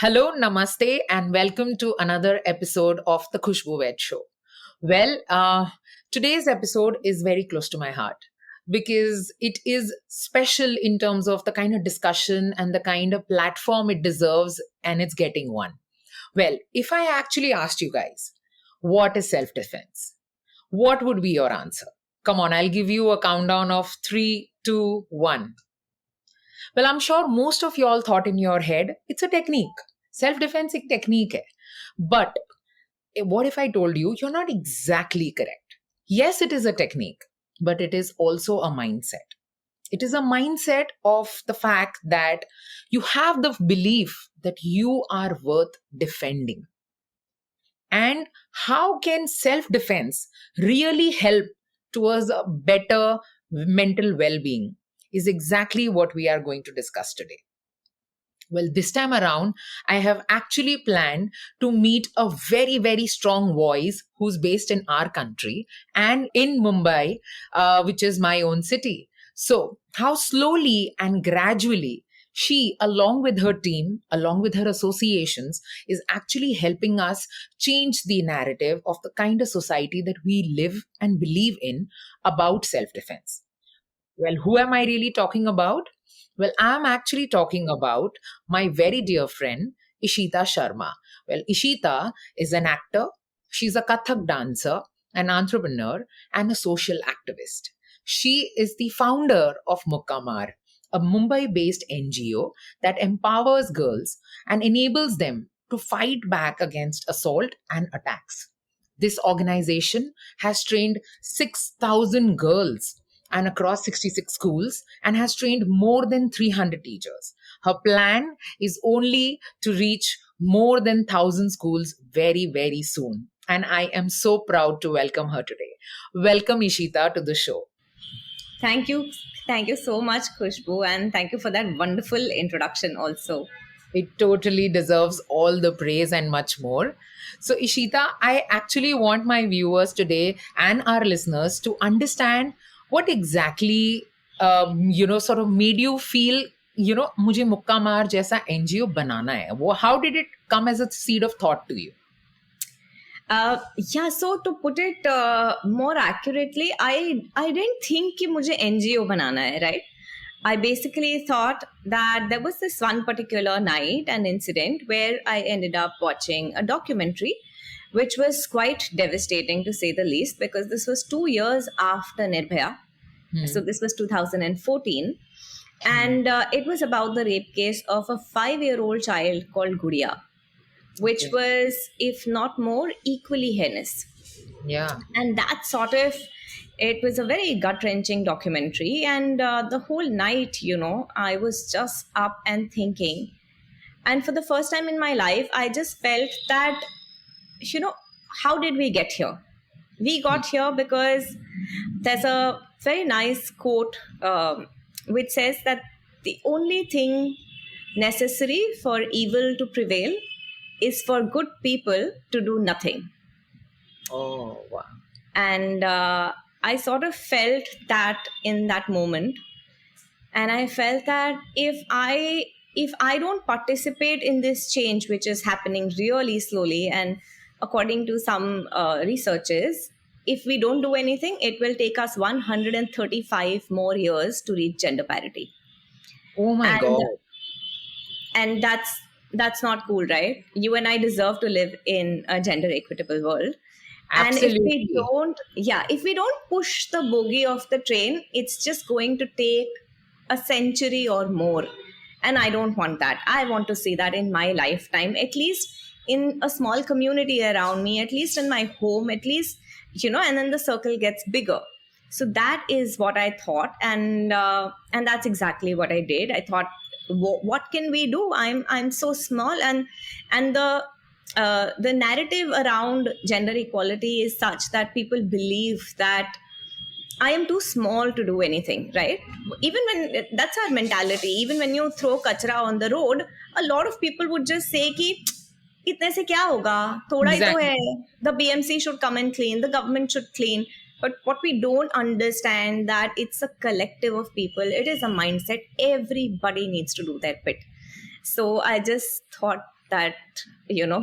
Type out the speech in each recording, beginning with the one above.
Hello, namaste, and welcome to another episode of the Khushbu Vet Show. Well, today's episode is very close to my heart because it is special in terms of the kind of discussion and the kind of platform it deserves, and it's getting one. Well, if I actually asked you guys, what is self defense? What would be your answer? Come on, I'll give you a countdown of three, two, one. Well, I'm sure most of you all thought in your head, it's a technique. Self-defense एक technique है. But what if I told you, you're not exactly correct? Yes, it is a technique, but it is also a mindset. It is a mindset of the fact that you have the belief that you are worth defending. And how can self-defense really help towards a better mental well-being is exactly what we are going to discuss today. Well, this time around, I have actually planned to meet a very, very strong voice who's based in our country and in Mumbai, which is my own city. So, how slowly and gradually she, along with her team, along with her associations, is actually helping us change the narrative of the kind of society that we live and believe in about self-defense. Well, who am I really talking about? Well, I'm actually talking about my very dear friend, Ishita Sharma. Well, Ishita is an actor, she's a Kathak dancer, an entrepreneur, and a social activist. She is the founder of Mukkamar, a Mumbai based NGO that empowers girls and enables them to fight back against assault and attacks. This organization has trained 6,000 girls and across 66 schools and has trained more than 300 teachers. Her plan is only to reach more than 1,000 schools very, very soon. And I am so proud to welcome her today. Welcome, Ishita, to the show. Thank you. Thank you so much, Khushbu, and thank you for that wonderful introduction also. It totally deserves all the praise and much more. So, Ishita, I actually want my viewers today and our listeners to understand what exactly sort of made you feel मुझे मुक्का मार जैसा NGO बनाना है. वो how did it come as a seed of thought to you? So to put it more accurately, I didn't think कि मुझे NGO बनाना है, right? I basically thought that there was this one particular night, an incident where I ended up watching a documentary which was quite devastating to say the least, because this was 2 years after Nirbhaya. So this was 2014. And it was about the rape case of a 5-year-old child called Gudiya, which was, if not more, equally heinous. Yeah. And that it was a very gut-wrenching documentary. And the whole night, I was just up and thinking. And for the first time in my life, I just felt that, how did we get here? We got here because there's a very nice quote which says that the only thing necessary for evil to prevail is for good people to do nothing. Oh, wow. And I sort of felt that in that moment. And I felt that if I don't participate in this change, which is happening really slowly, and according to some researchers, if we don't do anything, it will take us 135 more years to reach gender parity. Oh my God. And that's not cool, right? You and I deserve to live in a gender equitable world. Absolutely. And if we don't push the bogie of the train, it's just going to take a century or more. And I don't want that. I want to see that in my lifetime, at least in a small community around me, at least in my home, at least, and then the circle gets bigger. So that is what I thought. And that's exactly what I did. I thought, what can we do? I'm so small. And the narrative around gender equality is such that people believe that I am too small to do anything, right? Even when that's our mentality, even when you throw kachra on the road, a lot of people would just say कि इतने से क्या होगा? थोड़ा ही तो है. The BMC should come and clean. The government should clean. But what we don't understand that it's a collective of people. It is a mindset. Everybody needs to do their bit. So I just thought, that,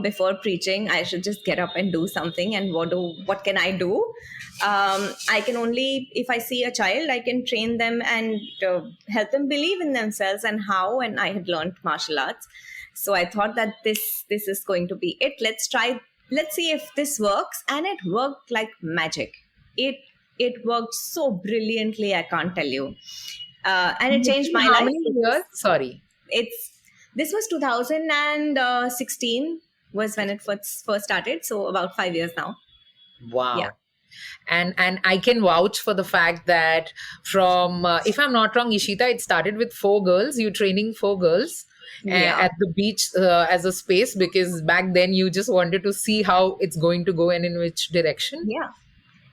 before preaching I should just get up and do something. And what can I do? I can only, if I see a child, I can train them and help them believe in themselves. And how? And I had learned martial arts, so I thought that this is going to be it. Let's see if this works. And it worked like magic. It worked so brilliantly, I can't tell you. And it changed my How life. many years? Sorry. It's This was 2016 was when it first started, so about 5 years now. Yeah. Wow. And I can vouch for the fact that from if I'm not wrong, Ishita, it started with 4 girls. You training 4 girls Yeah. at the beach as a space, because back then you just wanted to see how it's going to go and in which direction. Yeah.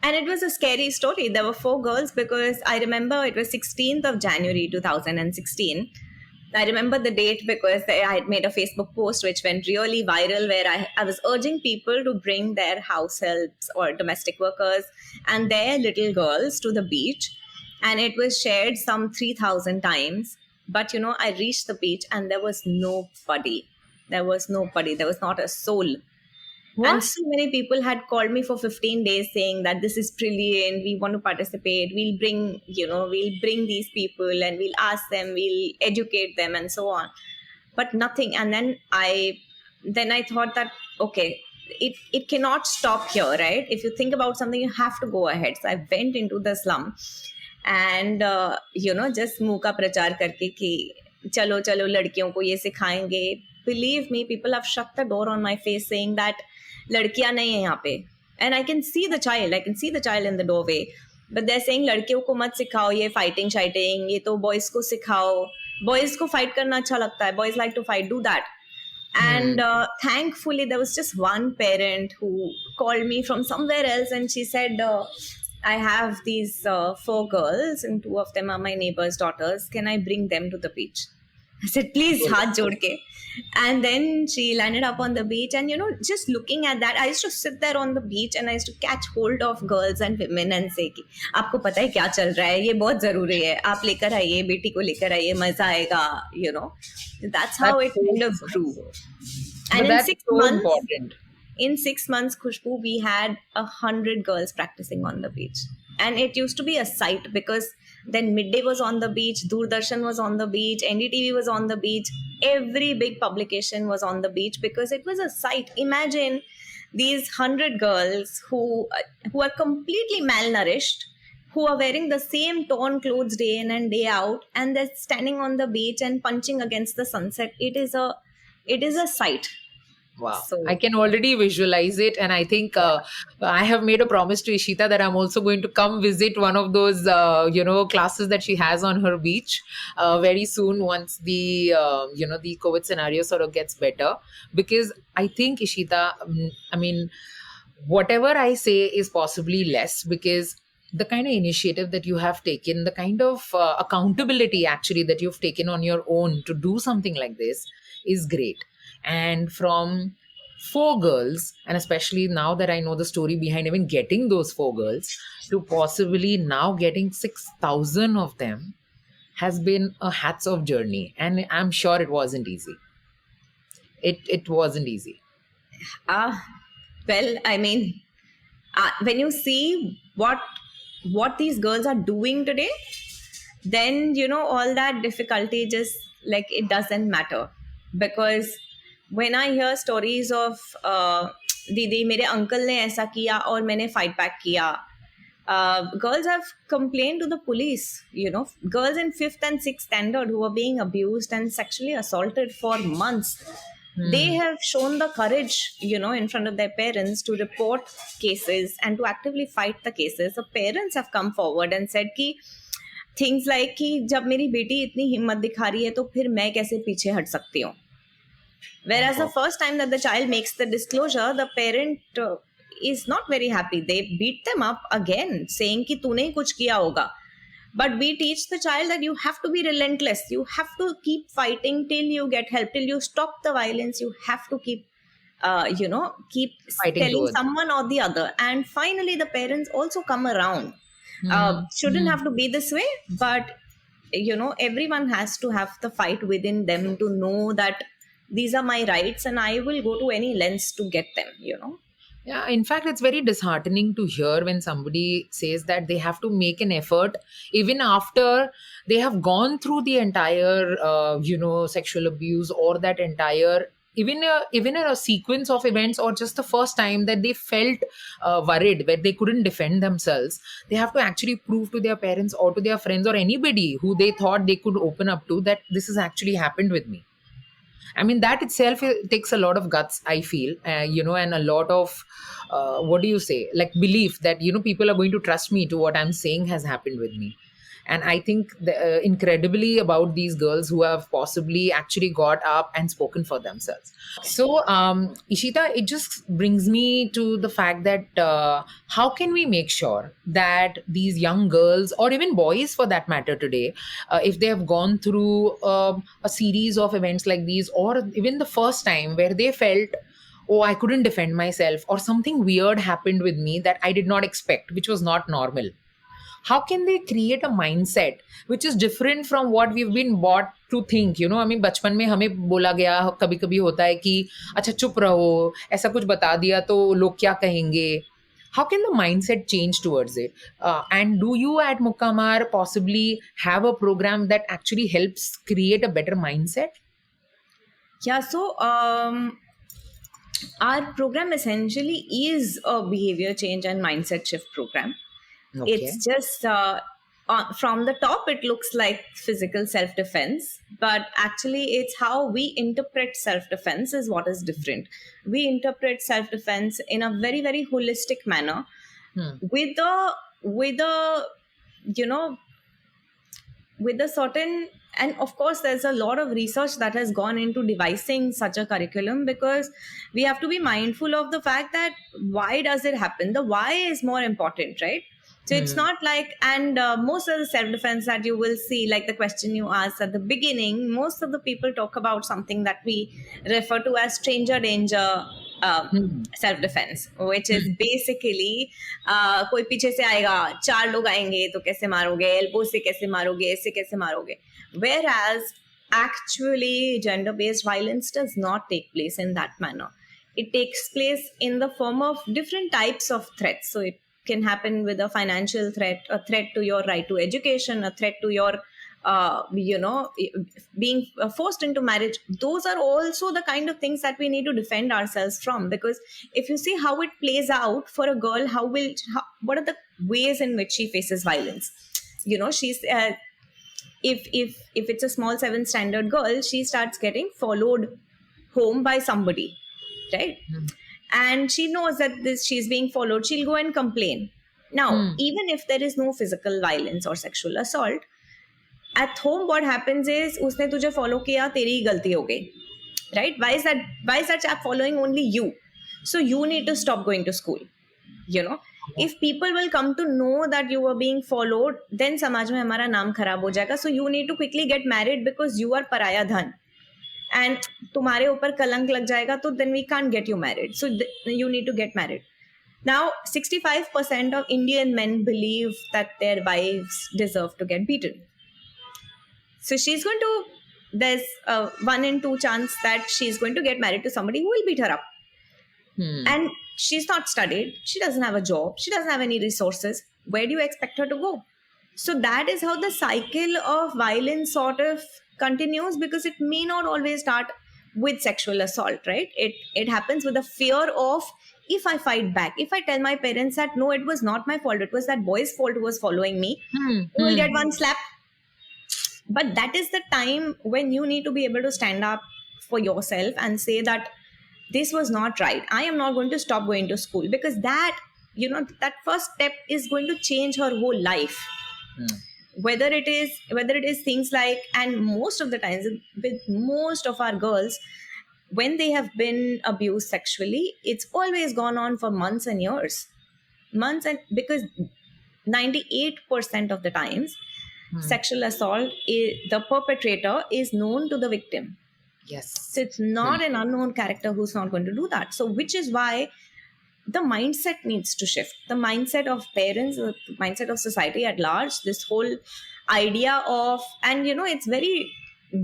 And it was a scary story. There were 4 girls, because I remember it was 16th of January 2016. I remember the date because I had made a Facebook post which went really viral, where I was urging people to bring their house helps or domestic workers and their little girls to the beach. And it was shared some 3,000 times. But, I reached the beach and there was nobody. There was nobody. There was not a soul. And What? so many people had called me for 15 days saying that this is brilliant. We want to participate. We'll bring these people and we'll ask them, we'll educate them and so on. But nothing. And then I thought that, okay, it cannot stop here, right? If you think about something, you have to go ahead. So I went into the slum and, just मुंह का प्रचार करके कि चलो चलो लड़कियों को ये सिखाएंगे. Believe me, people have shut the door on my face saying that लड़कियां नहीं है यहाँ पे. And I can see the child in the doorway, but they're saying लड़कियों को मत सिखाओ ये fighting ये तो boys को सिखाओ. Boys को fight करना अच्छा लगता है. Boys like to fight, do that. And thankfully there was just one parent who called me from somewhere else, and she said, I have these 4 girls and 2 of them are my neighbor's daughters. Can I bring them to the beach? I said, please, haath jod ke. And then she landed up on the beach. And, just looking at that, I used to sit there on the beach and I used to catch hold of girls and women and say, कि, आपको पता है क्या चल रहा है? ये बहुत जरूरी है. आप लेकर आइए, बेटी को लेकर आइए, मजा आएगा, That's how it kind of grew. And But that's so important. In 6 months, Khushbu, we had 100 girls practicing on the beach. And it used to be a sight, because then Midday was on the beach, Doordarshan was on the beach, NDTV was on the beach, every big publication was on the beach, because it was a sight. Imagine these 100 girls who are completely malnourished, who are wearing the same torn clothes day in and day out, and they're standing on the beach and punching against the sunset. It is a sight. Wow. So, I can already visualize it. And I think I have made a promise to Ishita that I'm also going to come visit one of those, classes that she has on her beach very soon, once the COVID scenario sort of gets better. Because I think, Ishita, whatever I say is possibly less, because the kind of initiative that you have taken, the kind of accountability actually that you've taken on your own to do something like this is great. And from 4 girls, and especially now that I know the story behind even getting those 4 girls, to possibly now getting 6,000 of them, has been a hats off journey. And I'm sure it wasn't easy. It wasn't easy. well, when you see what these girls are doing today, then all that difficulty just like it doesn't matter. Because when I hear stories of दीदी मेरे uncle ने ऐसा किया और मैंने fight back किया, girls have complained to the police, girls in 5th and 6th standard who are being abused and sexually assaulted for months. They have shown the courage, in front of their parents to report cases and to actively fight the cases. The parents have come forward and said कि things like कि जब मेरी बेटी इतनी हिम्मत दिखा रही है तो फिर मैं कैसे पीछे हट सकती हूँ. Whereas the first time that the child makes the disclosure, the parent is not very happy. They beat them up again, saying कि तूने ही कुछ किया होगा. But we teach the child that you have to be relentless. You have to keep fighting till you get help, till you stop the violence. You have to keep, keep Fighting telling towards someone or the other. And finally, the parents also come around. Shouldn't have to be this way, but everyone has to have the fight within them to know that these are my rights and I will go to any lengths to get them. Yeah, in fact, it's very disheartening to hear when somebody says that they have to make an effort even after they have gone through the entire, sexual abuse, or that entire, even in a sequence of events, or just the first time that they felt worried, where they couldn't defend themselves. They have to actually prove to their parents or to their friends or anybody who they thought they could open up to that this has actually happened with me. I mean, that itself takes a lot of guts, I feel, and a lot of, what do you say, like belief that, people are going to trust me to what I'm saying has happened with me. And I think incredibly about these girls who have possibly actually got up and spoken for themselves. So, Ishita, it just brings me to the fact that how can we make sure that these young girls, or even boys for that matter today, if they have gone through a series of events like these, or even the first time where they felt, oh, I couldn't defend myself, or something weird happened with me that I did not expect, which was not normal, how can they create a mindset which is different from what we've been bought to think? I mean, बचपन में हमें बोला गया, कभी कभी होता है कि अच्छा चुप रहो, ऐसा कुछ बता दिया तो लोग क्या कहेंगे. How can the mindset change towards it? And do you at Mukamar possibly have a program that actually helps create a better mindset? Yeah, so our program essentially is a behavior change and mindset shift program. Okay. It's just from the top, it looks like physical self defense, but actually, it's how we interpret self defense is what is different. We interpret self defense in a very, very holistic manner, with a you know with a certain, and of course there's a lot of research that has gone into devising such a curriculum, because we have to be mindful of the fact that why does it happen. The why is more important, right? So it's not like, and most of the self-defense that you will see, like the question you asked at the beginning, most of the people talk about something that we refer to as stranger danger self-defense, which is basically कोई पीछे से आएगा, चार लोग आएंगे तो कैसे मारोगे, एल्बो से कैसे मारोगे, ऐसे कैसे मारोगे. Whereas actually gender-based violence does not take place in that manner. It takes place in the form of different types of threats. So it can happen with a financial threat, a threat to your right to education, a threat to your being forced into marriage. Those are also the kind of things that we need to defend ourselves from, because if you see how it plays out for a girl, what are the ways in which she faces violence. She's if it's a small 7th standard girl, she starts getting followed home by somebody, right? And she knows that she's being followed, she'll go and complain. Now, even if there is no physical violence or sexual assault, at home what happens is, उसने तुझे follow किया, तेरी ही गलती हो गई, right? Why is that chap following only you? So you need to stop going to school. If people will come to know that you are being followed, then समाज में हमारा नाम खराब हो जाएगा. So you need to quickly get married because you are पराया धन. And तुम्हारे ऊपर कलंक लग जाएगा, तो then we can't get you married. So you need to get married. Now, 65% of Indian men believe that their wives deserve to get beaten. So there's a 1 in 2 chance that she's going to get married to somebody who will beat her up. And she's not studied, she doesn't have a job, she doesn't have any resources. Where do you expect her to go? So that is how the cycle of violence sort of continues, because it may not always start with sexual assault, right? It happens with the fear of, if I fight back, if I tell my parents that no, it was not my fault, it was that boy's fault who was following me, you will get one slap. But that is the time when you need to be able to stand up for yourself and say that this was not right. I am not going to stop going to school, because that first step is going to change her whole life. Whether it is things like, and most of the times with most of our girls, when they have been abused sexually, it's always gone on for months and years. Because 98% of the times, sexual assault, the perpetrator is known to the victim. Yes. So it's not an unknown character who's not going to do that. So which is why the mindset needs to shift. The mindset of parents, the mindset of society at large, this whole idea of, and it's very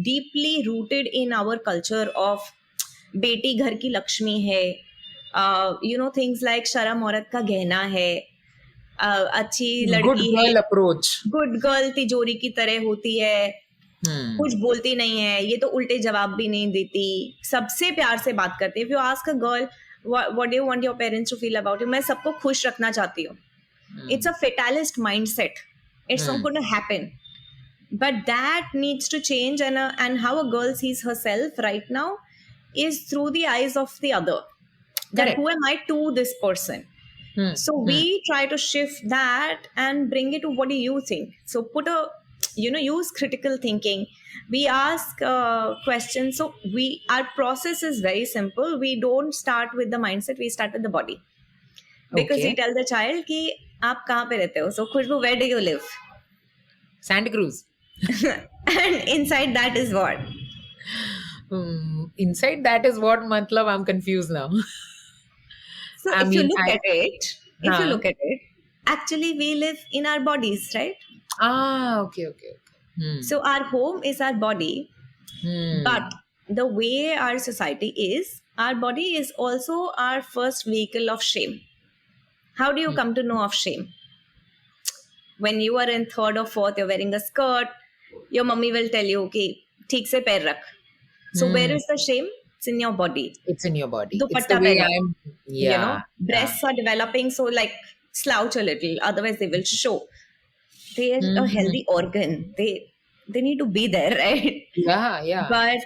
deeply rooted in our culture of बेटी घर की लक्ष्मी है, things like शर्म औरत का गहना है, अच्छी Good लड़की है, girl approach. गुड गर्ल तिजोरी की तरह होती है, Hmm. कुछ बोलती नहीं है, ये तो उल्टे जवाब भी नहीं देती, सबसे प्यार से बात करती है. If you ask a girl what do you want your parents to feel about you, मैं सबको खुश रखना चाहती हूँ. It's a fatalist mindset. It's not Hmm. going to happen. But that needs to change, and how a girl sees herself right now is through the eyes of the other. That Correct. who am I to this person? Hmm. So we Hmm. try to shift that and bring it to what do you think? So put a, use critical thinking. We ask questions. So our process is very simple. We don't start with the mindset. We start with the body. Because we Okay. tell the child कि आप कहाँ पे रहते हो? So Khushboo, where do you live? Santa Cruz. And inside that is what? Inside that is what matlab I'm confused now. So I if you mean, look at huh. it, actually we live in our bodies, right? Okay, okay, okay. Hmm. So our home is our body, but the way our society is, our body is also our first vehicle of shame. How do you come to know of shame? When you are in third or fourth, you're wearing a skirt, your mummy will tell you, okay, ठीक से पैर रख. So where is the shame? It's in your body. It's in your body. It's the Dupatta way pehna. I'm. Yeah. Breasts are developing, so like slouch a little, otherwise they will show. They're a healthy organ. They need to be there, right? Yeah, yeah. But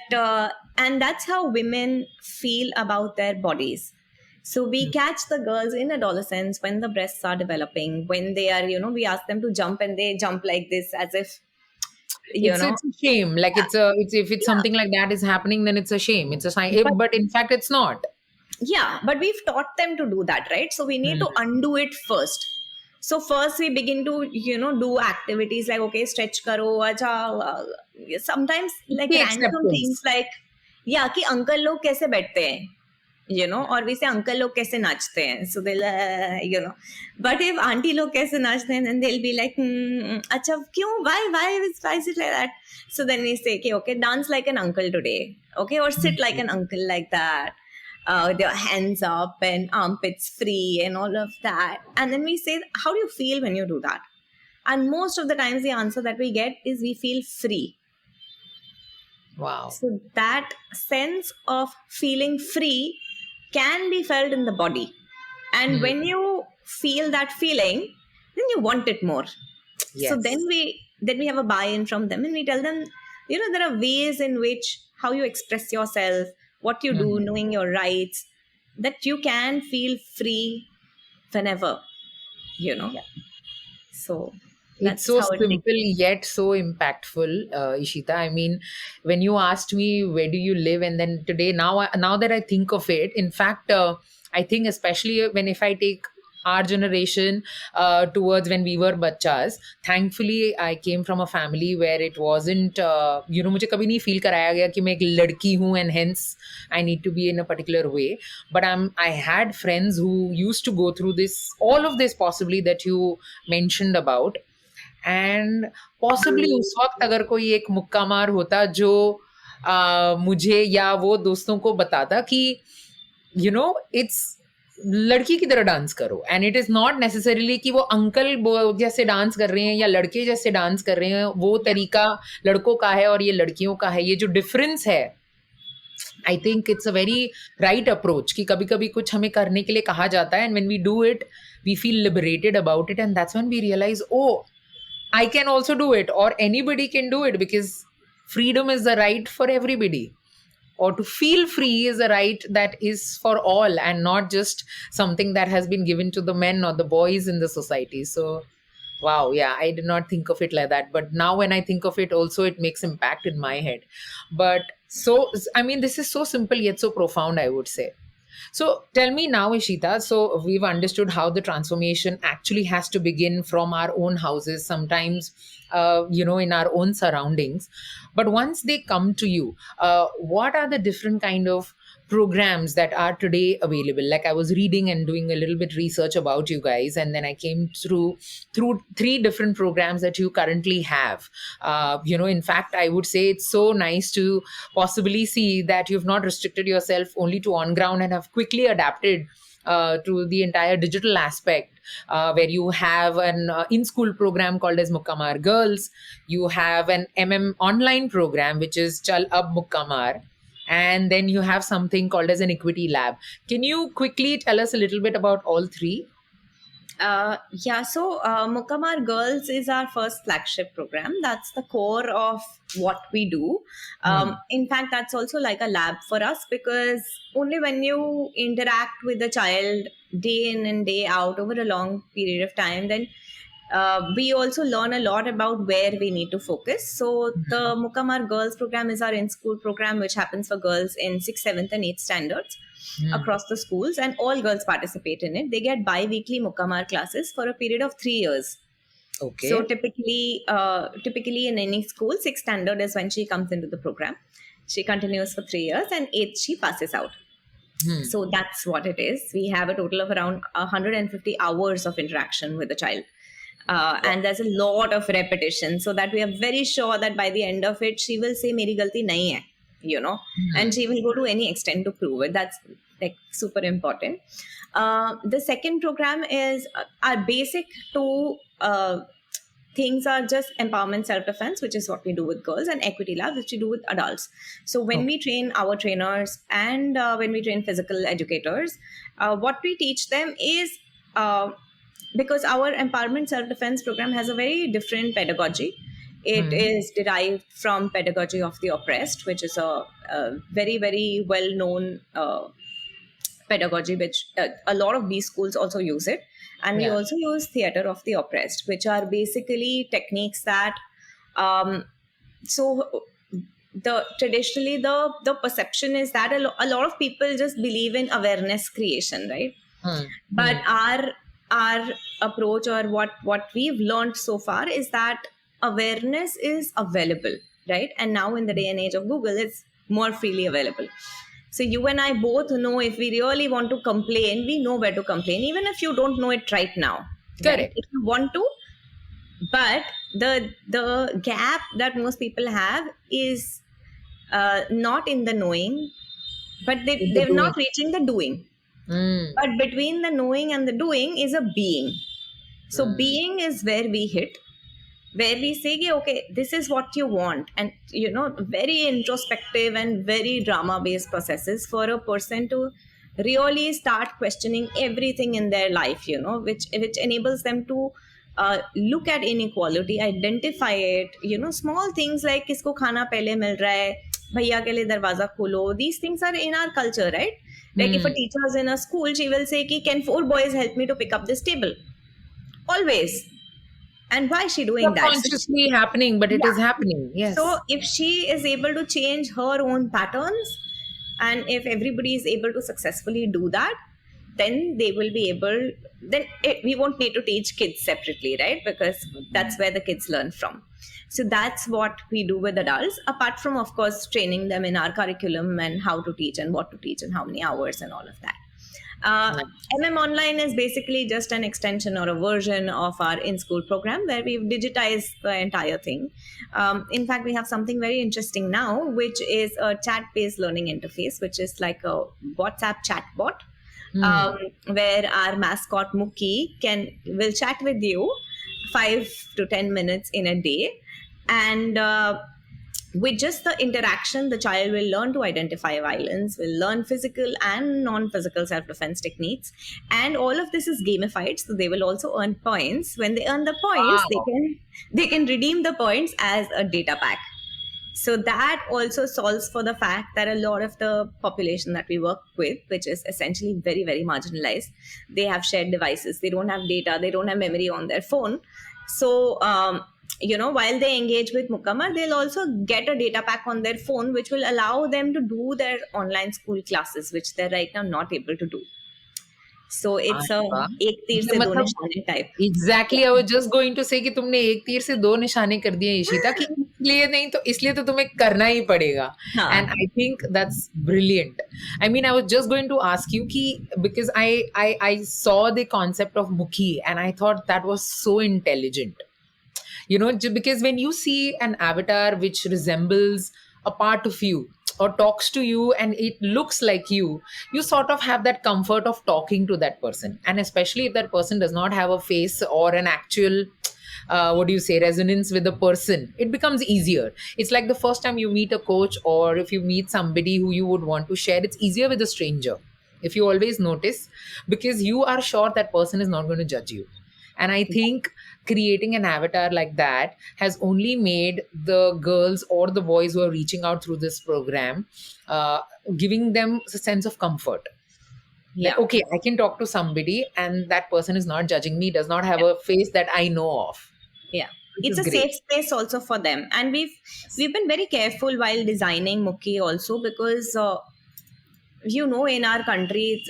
and that's how women feel about their bodies. So we catch the girls in adolescence when the breasts are developing, when they are, we ask them to jump and they jump like this as if, It's a shame. Like it's if it's yeah, something like that is happening, then it's a shame. It's a sign. but But in fact, it's not. yeah, but we've taught them to do that, right? So we need to undo it first. So first we begin to, do activities like, okay, stretch karo, acha, sometimes like The random things acceptance. like, yeah, कि uncle लोग कैसे बैठते हैं, और we say uncle लोग कैसे नाचते हैं, so they'll, but if aunty लोग कैसे नाचते हैं, then they'll be like, अच्छा क्यों, why is it like that? So then we say, okay, dance like an uncle today, okay, or sit like an uncle like that. Their hands up and armpits free and all of that. And then we say, how do you feel when you do that? And most of the times the answer that we get is we feel free. Wow. So that sense of feeling free can be felt in the body. And when you feel that feeling, then you want it more. Yes. So then we have a buy-in from them and we tell them, there are ways in which how you express yourself, what you do, knowing your rights, that you can feel free whenever, Yeah. So It's that's so how it simple begins. yet so impactful, Ishita. I mean, when you asked me where do you live, and then today, now that I think of it, in fact, I think especially when if I take our generation towards when we were bachas, thankfully I came from a family where it wasn't, मुझे कभी नहीं feel कराया गया कि मैं एक लड़की हूँ and hence I need to be in a particular way. But I had friends who used to go through this, all of this possibly that you mentioned about. And possibly उस वक्त अगर कोई एक मुक्का मार होता जो मुझे या वो दोस्तों को बताता कि इट्स लड़की की तरह डांस करो, and it is not necessarily कि वो अंकल जैसे डांस कर रहे हैं या लड़के जैसे डांस कर रहे हैं, वो तरीका लड़कों का है और ये लड़कियों का है. ये जो डिफरेंस है, I think it's a very right approach कि कभी कभी कुछ हमें करने के लिए कहा जाता है and when we do it we feel liberated about it, and that's when we realise, oh I can also do it, or anybody can do it, because freedom is the right for everybody. Or to feel free is a right that is for all and not just something that has been given to the men or the boys in the society. So, wow, yeah, I did not think of it like that. But now when I think of it, also it makes impact in my head. But so, I mean, this is so simple yet so profound, I would say. So tell me now, Ishita, so we've understood how the transformation actually has to begin from our own houses, sometimes, in our own surroundings. But once they come to you, what are the different kind of programs that are today available. Like I was reading and doing a little bit research about you guys, and then I came through three different programs that you currently have. In fact, I would say it's so nice to possibly see that you've not restricted yourself only to on ground and have quickly adapted to the entire digital aspect, where you have an in-school program called as Mukamar Girls. You have an online program, which is Chal Ab Mukamar. And then you have something called as an equity lab. Can you quickly tell us a little bit about all three? Mukamar Girls is our first flagship program. That's the core of what we do. In fact, that's also like a lab for us, because only when you interact with the child day in and day out over a long period of time, then we also learn a lot about where we need to focus. So the Mukamar Girls program is our in-school program, which happens for girls in 6th, 7th and 8th standards across the schools, and all girls participate in it. They get bi-weekly Mukamar classes for a period of 3 years. Okay. So typically in any school, 6th standard is when she comes into the program. She continues for 3 years, and 8th she passes out. So that's what it is. We have a total of around 150 hours of interaction with the child. And there's a lot of repetition, so that we are very sure that by the end of it, she will say, "Meri galti nahi hai," and she will go to any extent to prove it. That's like super important. The second program is our basic two things are just empowerment, self-defense, which is what we do with girls, and equity lab, which we do with adults. So when we train our trainers and when we train physical educators, what we teach them is, because our empowerment self-defense program has a very different pedagogy. It is derived from pedagogy of the oppressed, which is a very, very well-known pedagogy, which a lot of B schools also use it. And we also use theater of the oppressed, which are basically techniques that, traditionally the perception is that a lot of people just believe in awareness creation, right? But our approach, or what we've learned so far, is that awareness is available, right? And now in the day and age of Google, it's more freely available. So you and I both know, if we really want to complain, we know where to complain, even if you don't know it right now. Correct. Right? If you want to. But the gap that most people have is not in the knowing, but they're not reaching the doing. But between the knowing and the doing is a being. So being is where we hit, where we say, okay, this is what you want. And, very introspective and very drama-based processes for a person to really start questioning everything in their life, which enables them to look at inequality, identify it, small things like, kisko khana pehle mil raha hai, bhaiya ke liye darwaza kholo. These things are in our culture, right? Like if a teacher is in a school, she will say, can 4 boys help me to pick up this table? Always. And why is she doing that? Subconsciously happening, but it is happening. Yes. So if she is able to change her own patterns, and if everybody is able to successfully do that, then they will be able, we won't need to teach kids separately, right? Because that's where the kids learn from. So that's what we do with adults, apart from, of course, training them in our curriculum and how to teach and what to teach and how many hours and all of that. Online is basically just an extension or a version of our in-school program, where we've digitized the entire thing. In fact, we have something very interesting now, which is a chat-based learning interface, which is like a WhatsApp chatbot, where our mascot Mookie will chat with you 5 to 10 minutes in a day. And with just the interaction, the child will learn to identify violence, will learn physical and non-physical self-defense techniques. And all of this is gamified, so they will also earn points. When they earn the points, they can redeem the points as a data pack. So that also solves for the fact that a lot of the population that we work with, which is essentially very, very marginalized, they have shared devices, they don't have data, they don't have memory on their phone. So while they engage with Mukamar, they'll also get a data pack on their phone, which will allow them to do their online school classes, which they're right now not able to do. So it's a ek tir se do nishane type. Exactly. I was just going to say कि तुमने एक तीर से दो निशाने कर दिए, इशिता, कि इसलिए तो तुम्हें करना ही पड़ेगा. हाँ. And I think that's brilliant. I mean, I was just going to ask you कि because I saw the concept of Mukhi and I thought that was so intelligent. Because when you see an avatar which resembles a part of you or talks to you and it looks like you sort of have that comfort of talking to that person. And especially if that person does not have a face or an actual what do you say, resonance with the person, it becomes easier. It's like the first time you meet a coach, or if you meet somebody who you would want to share, it's easier with a stranger, if you always notice, because you are sure that person is not going to judge you. And I think creating an avatar like that has only made the girls or the boys who are reaching out through this program, giving them a sense of comfort. Like, Yeah. okay, I can talk to somebody and that person is not judging me, does not have Yeah. a face that I know of, Yeah. which It's is a great. safe space also for them, and we've been very careful while designing Mukhi also, because in our country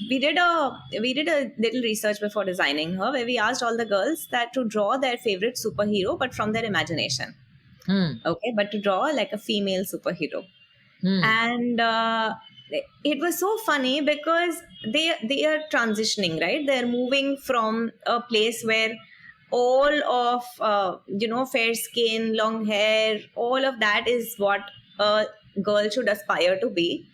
we did a little research before designing her, where we asked all the girls that to draw their favorite superhero but from their imagination. Hmm. Okay, but to draw like a female superhero. Hmm. And it was so funny because they are transitioning, right? They're moving from a place where all of fair skin, long hair, all of that is what a girl should aspire to be.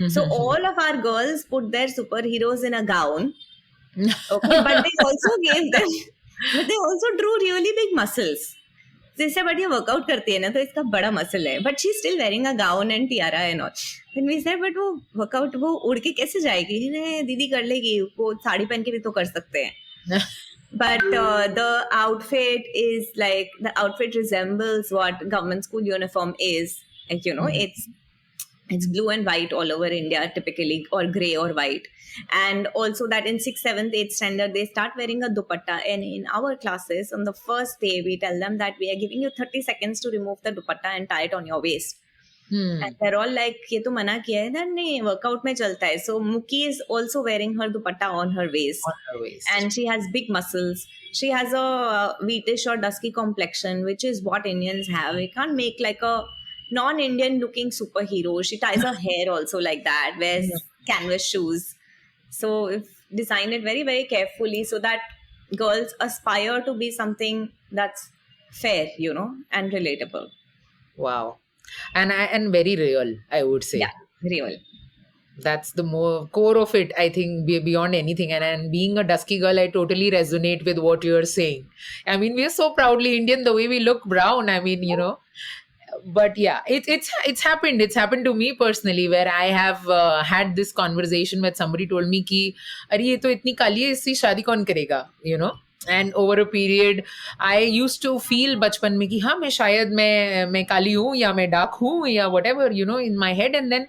So all of our girls put their superheroes in a gown. Okay, but they also gave them but they also drew really big muscles. जैसे but ये workout करती है ना, तो इसका बड़ा muscle है, but she still wearing a gown and tiara and all. Then we said but वो वर्कआउट वो उड़ के कैसे जाएगी? ने दीदी कर लेगी, वो साड़ी पहन के भी तो कर सकते हैं. But the outfit is like, the outfit resembles what government school uniform is. Like, it's blue and white all over India typically, or gray or white. And also that in 6th, 7th, 8th standard, they start wearing a dupatta. And in our classes, on the first day, we tell them that we are giving you 30 seconds to remove the dupatta and tie it on your waist. And they're all like, ये तो मना किया है ना, नहीं workout में चलता है. So Muki is also wearing her dupatta on her waist. On her waist. And she has big muscles. She has a wheatish or dusky complexion, which is what Indians have. We can't make like a non-Indian looking superhero. She ties her hair also like that, wears canvas shoes. So we've designed it very, very carefully so that girls aspire to be something that's fair, and relatable. Wow. And very real, I would say. Yeah, real. That's the more core of it, I think, beyond anything. And being a dusky girl, I totally resonate with what you're saying. I mean, we are so proudly Indian, the way we look brown. I mean, but yeah, it's happened. It's happened to me personally, where I have had this conversation where somebody told me कि अरे ये तो इतनी काली है, इससे शादी कौन करेगा, And over a period, I used to feel बचपन में कि हाँ, मैं काली हूँ या मैं dark हूँ या whatever, in my head. And then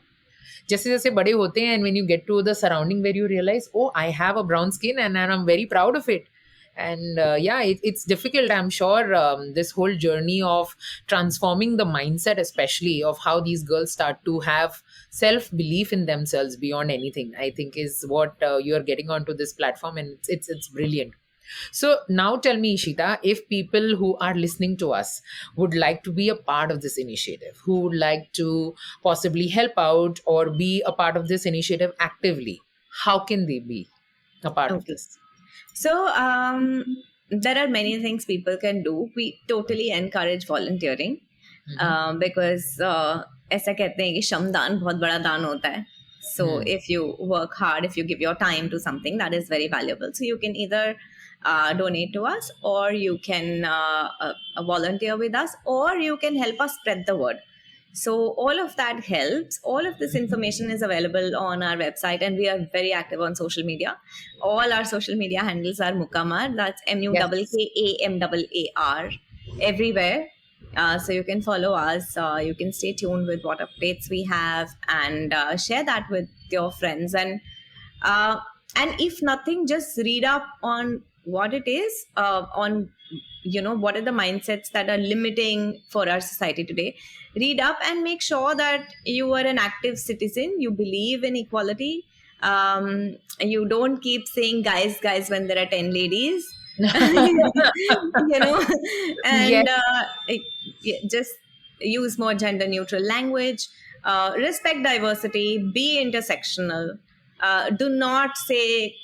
जैसे जैसे बड़े होते हैं, and when you get to the surrounding where you realize, oh, I have a brown skin and I'm very proud of it. And it's difficult. I'm sure this whole journey of transforming the mindset, especially of how these girls start to have self-belief in themselves beyond anything, I think is what you're getting onto this platform, and it's brilliant. So now tell me, Ishita, if people who are listening to us would like to be a part of this initiative, who would like to possibly help out or be a part of this initiative actively, how can they be a part of this? So there are many things people can do. We totally encourage volunteering because ऐसा कहते हैं कि श्रमदान बहुत बड़ा दान होता है. So if you work hard, if you give your time to something, that is very valuable. So you can either donate to us, or you can volunteer with us, or you can help us spread the word. So all of that helps. All of this information is available on our website, and we are very active on social media. All our social media handles are Mukamar. That's MUKKAMAAR everywhere. So you can follow us. You can stay tuned with what updates we have, and share that with your friends. And if nothing, just read up on what it is, on what are the mindsets that are limiting for our society today. Read up and make sure that you are an active citizen. You believe in equality. You don't keep saying guys when there are 10 ladies. And Yes. just use more gender neutral language, respect diversity, be intersectional, do not say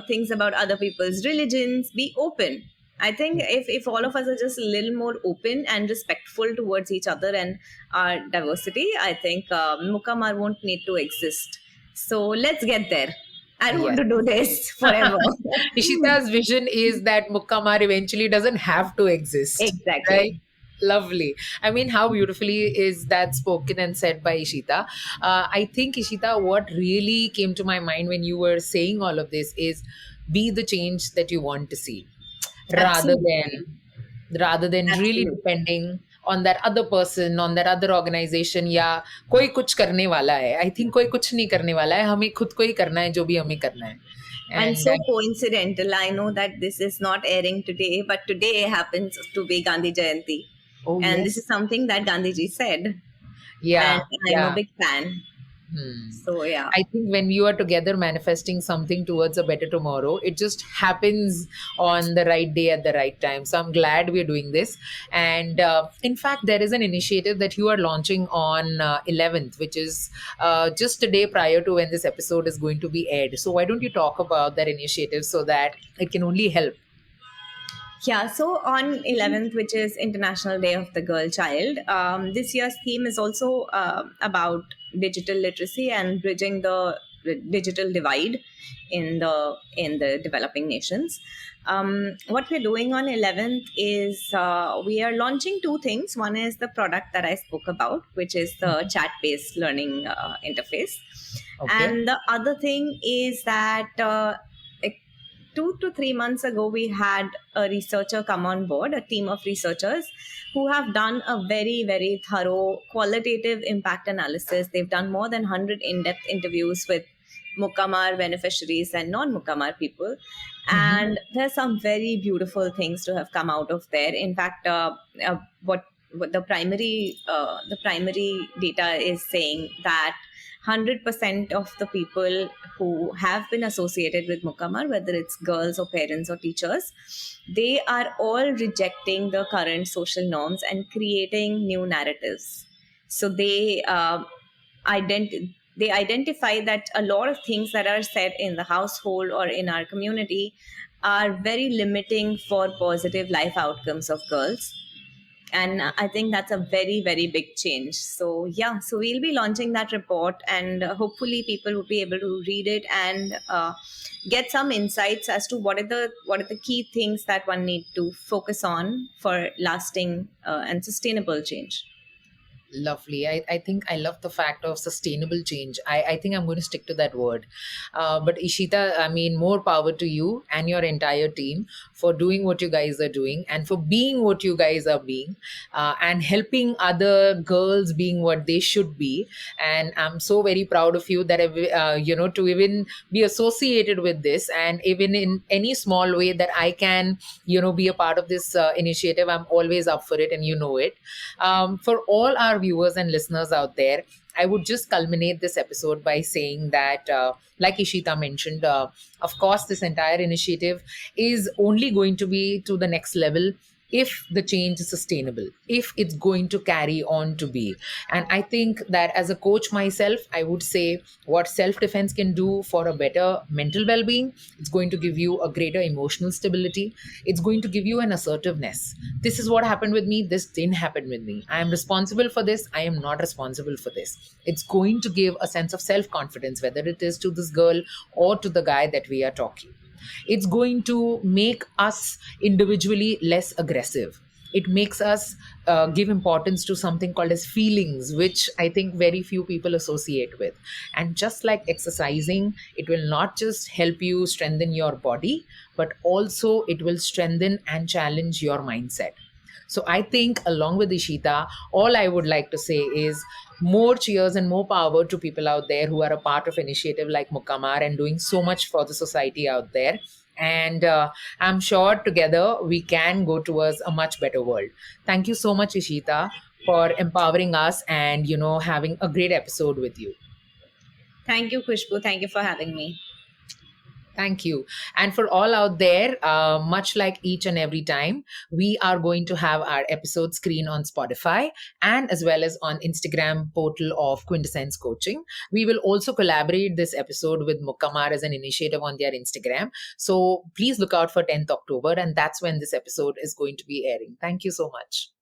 things about other people's religions, be open. I think if all of us are just a little more open and respectful towards each other and our diversity, I think Mukamar won't need to exist. So let's get there. I don't want Yes. to do this forever. Ishita's vision is that Mukkamar eventually doesn't have to exist, right? Exactly. Lovely. I mean, how beautifully is that spoken and said by Ishita? I think, Ishita, what really came to my mind when you were saying all of this is be the change that you want to see rather Absolutely. than rather than really Absolutely. depending on that other person, on that other organization या कोई कुछ करने वाला है. I think कोई कुछ नहीं करने वाला है. हमें खुद को ही करना है जो भी हमें करना है. And And so coincidental. I know that this is not airing today, but today happens to be Gandhi Jayanti. oh And this yes, is something that Gandhiji said. And yeah, I'm a yeah. big fan. Hmm. So, yeah. I think when you are together manifesting something towards a better tomorrow, it just happens on the right day at the right time. So I'm glad we're doing this. And in fact, there is an initiative that you are launching on 11th, which is just a day prior to when this episode is going to be aired. So why don't you talk about that initiative so that it can only help? Yeah, so on 11th, which is International Day of the Girl Child, this year's theme is also about digital literacy and bridging the digital divide in the developing nations. What we're doing on 11th is we are launching two things. One is the product that I spoke about, which is the chat-based learning interface, Okay. and the other thing is that. 2 to 3 months ago, we had a researcher come on board, a team of researchers who have done a very, very thorough qualitative impact analysis. They've done more than 100 in depth interviews with Mukamar beneficiaries and non Mukamar people. Mhm. And there's some very beautiful things to have come out of there. In fact, what the primary data is saying that 100% of the people who have been associated with Mukamar, whether it's girls or parents or teachers, they are all rejecting the current social norms and creating new narratives. So they identify that a lot of things that are said in the household or in our community are very limiting for positive life outcomes of girls. And I think that's a very, very big change. So yeah, so we'll be launching that report, and hopefully people will be able to read it and get some insights as to what are the key things that one need to focus on for lasting and sustainable change. Lovely. I think I love the fact of sustainable change. I think I'm going to stick to that word. But Ishita, I mean, more power to you and your entire team for doing what you guys are doing and for being what you guys are being and helping other girls being what they should be. And I'm so very proud of you that, to even be associated with this and even in any small way that I can, be a part of this initiative, I'm always up for it and you know it. For all our viewers and listeners out there, I would just culminate this episode by saying that, like Ishita mentioned, of course, this entire initiative is only going to be to the next level if the change is sustainable, if it's going to carry on to be. And I think that as a coach myself, I would say what self defense can do for a better mental well being, it's going to give you a greater emotional stability, it's going to give you an assertiveness. This is what happened with me, this didn't happen with me. I am responsible for this, I am not responsible for this. It's going to give a sense of self confidence, whether it is to this girl or to the guy that we are talking. It's going to make us individually less aggressive. It makes us give importance to something called as feelings, which I think very few people associate with. And just like exercising, it will not just help you strengthen your body, but also it will strengthen and challenge your mindset. So I think, along with Ishita, all I would like to say is more cheers and more power to people out there who are a part of initiative like Mukamar and doing so much for the society out there. And I'm sure together we can go towards a much better world. Thank you so much, Ishita, for empowering us and having a great episode with you. Thank you, Kushbu. Thank you for having me. Thank you. And for all out there, much like each and every time, we are going to have our episode screen on Spotify and as well as on Instagram portal of Quintessence Coaching. We will also collaborate this episode with Mukamar as an initiative on their Instagram. So please look out for 10th October, and that's when this episode is going to be airing. Thank you so much.